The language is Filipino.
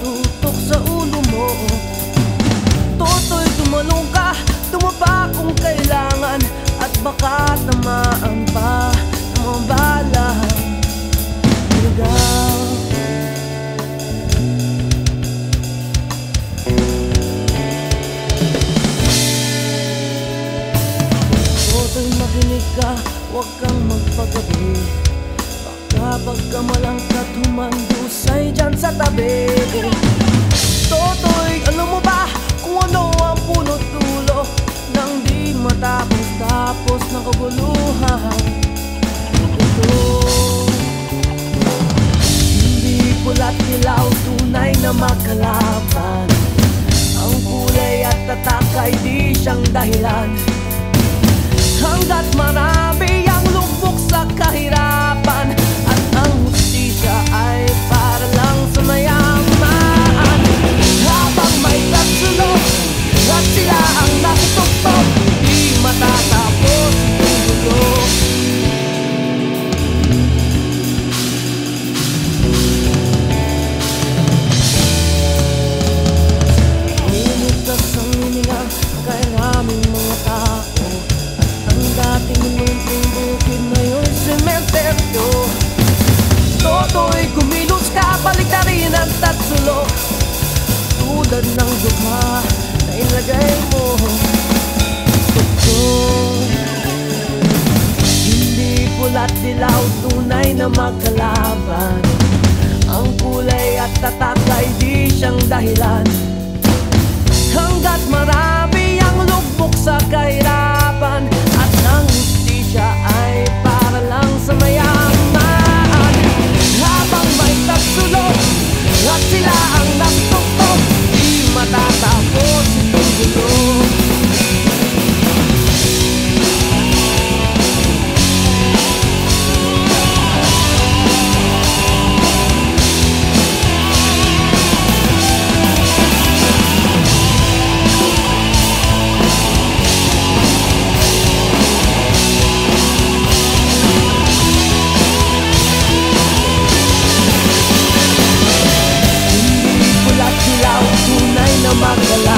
tutok sa ulo mo. Toto'y tumalong ka, tumaba kung kailangan, at baka tamaan pa ng mga balang ligaw. Toto'y makinig ka, huwag kang magpagabi. Baka pagkamalangkat humandusay dyan sa tabi. Toto'y alam mo ba kung ano ang punot dulo ng di matapos-tapos na kaguluhan ito? Hindi pula't dilaw, tunay na makalaban. Ang kulay at tatak ay di siyang dahilan. Hanggat marami ang lubog sa kahirapan, at ang hustisya ay para lang sa mayaman. Habang may tatsulok at sila ang nakitutok, di matatapos ang gulo. Limitas ang hininga kay raming mga tao, at ang dating munting bukid ngayon'y sementeryo. Toto'y kumilos ka, baliktarin ang tatsulok, tulad ng dugma na ilagay mo. Totoo, hindi pula't dilaw, tunay na magkalaban. Ang kulay at tatak ay di siyang dahilan. Hanggat marami ang lubog sa kahirapan, at ang hustisya ay para lang sa mayaman. Habang may tatsulok at sila ang nakitutok, di matatapos itong gulo. Tunay na magdala